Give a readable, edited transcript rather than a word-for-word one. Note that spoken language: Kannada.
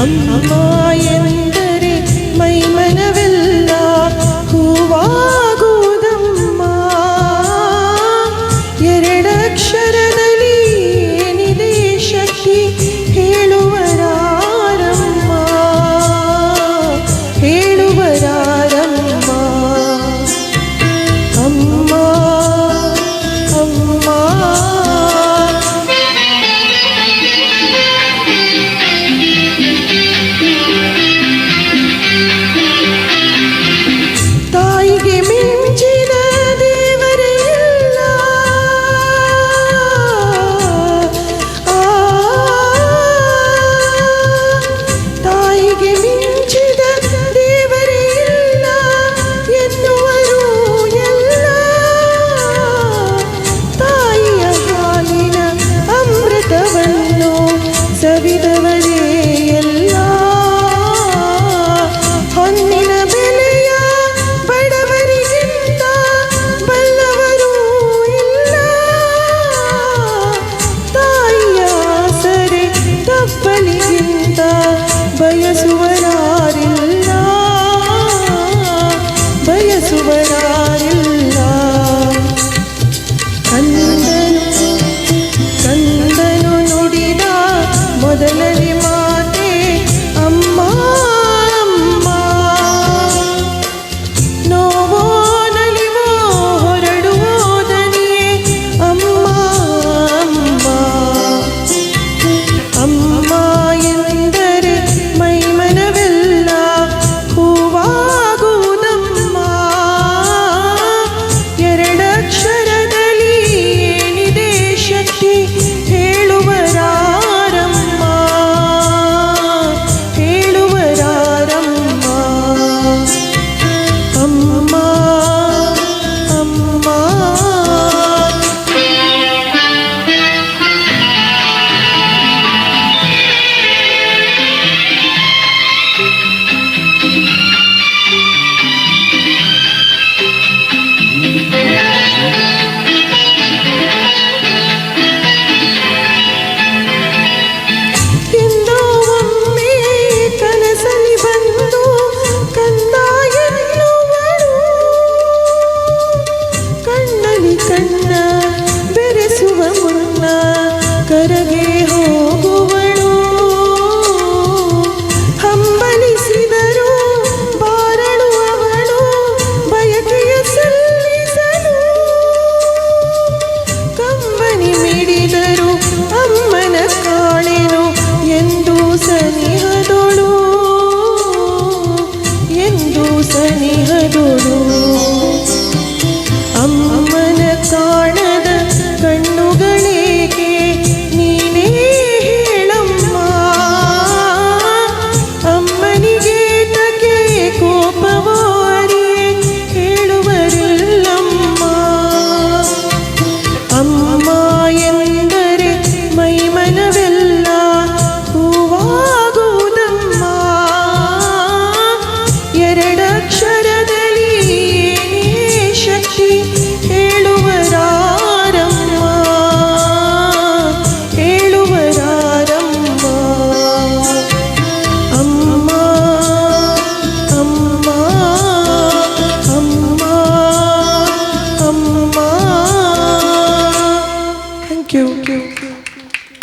ಅಮ್ಮ ಎಂದರೆ ಮೈಮನವೆಲ್ಲ ಹೂವಾಗುವುದಮ್ಮ. ಎರಡಕ್ಷರದಲ್ಲಿ ಏನಿದೆ ಶಕ್ತಿ ಹೇಳುವರಾರಮ್ಮ, ಹೇಳುವರಾರಮ್ಮ. ಅಮ್ಮ ಅಮ್ಮ ತಾಯಿಗೆ ಮಿಂಚಿದ ದೇವರೇ ಇಲ್ಲ. ತಾಯಿಗೆ ಮಿಂಚಿದ ದೇವರೇ ಇಲ್ಲ ಎನ್ನುವರು ಎಲ್ಲ. ತಾಯಿಯ ಹಾಲಿನ ಅಮೃತವನ್ನು ಸವಿದವರೇ ಎಲ್ಲ. ಹೊನ್ನಿನ ಬೆಲೆಯ ಬಡವರಿಗಿಂತ ಬಲ್ಲವರೂ ಇಲ್ಲ. ತಾಯಿಯ ಆಸರೆ ತಪ್ಪಲಿಗಿಂತ ಬಯಸುವರಾರಿಲ್ಲ, ಬಯಸುವರಾರಿಲ್ಲ. ಕಂದನು ನುಡಿದ ಮೊದಲನೇ ಮಾತೆ ಅಮ್ಮ ಅಮ್ಮ. ನೋವೋ ನಲಿವೋ ಹೊರಡುವೋ ದನಿಯೇ ಅಮ್ಮ ಅಮ್ಮ. ಅಮ್ಮ ಎಂದರೆ ಮೈಮನವೆಲ್ಲ ಹೂವಾಗುವುದಮ್ಮ. ಎರಡಕ್ಷರದಲ್ಲಿ ಏನಿದೆ ಶಕ್ತಿ ಹೇಳುವರಾರಮ್ಮ, ಹೇಳುವರಾರಮ್ಮ. ಅಮ್ಮ ಅಮ್ಮ ಎಂದೋ ಒಮ್ಮೆ ಕನಸಲ್ಲಿ ಬಂದು ಕಂದ ಎನ್ನುವಳು. ಕಣ್ಣಲ್ಲಿ ಕಣ್ಣ ಬೆರೆಸುವ ಮುನ್ನ ಕರಗೆ ಹೋಗುವಳು. ಹಂಬಲಿಸಿದರು ಬಾರಳು ಅವಳು ಬಯಕೆಯ ಸಲ್ಲಿಸಲು. ಕಂಬನಿ ಮಿಡಿದರು ಅಮ್ಮನ ಕಾಳೆನು ಎಂದು ಸನಿಹದೊಳು, ಎಂದು ಸನಿಹದೊಳು. ಅಮ್ಮನ ಕಾಣದ ಕಣ್ಣುಗಳೇಕೆ ನೀನೇ ಹೇಳಮ್ಮ. ಅಮ್ಮನಿಗೆ ತಕೆ ಕೋಪವೋ ಅರಿಯೇ ಹೇಳುವರಿಲ್ಲಮ್ಮ. ಅಮ್ಮ ಎಂದರೆ ಮೈಮನವೆಲ್ಲ ಹೂವಾಗುವುದಮ್ಮ. ಎರಡಕ್ಷರದಲ್ಲಿ ಏನೇ ಶಕ್ತಿ ಹೇಳುವರಾರಮ್ಮ, ಹೇಳುವರಾರಮ್ಮ. ಅಮ್ಮ ಅಮ್ಮ ಅಮ್ಮ ಅಮ್ಮ. Thank you.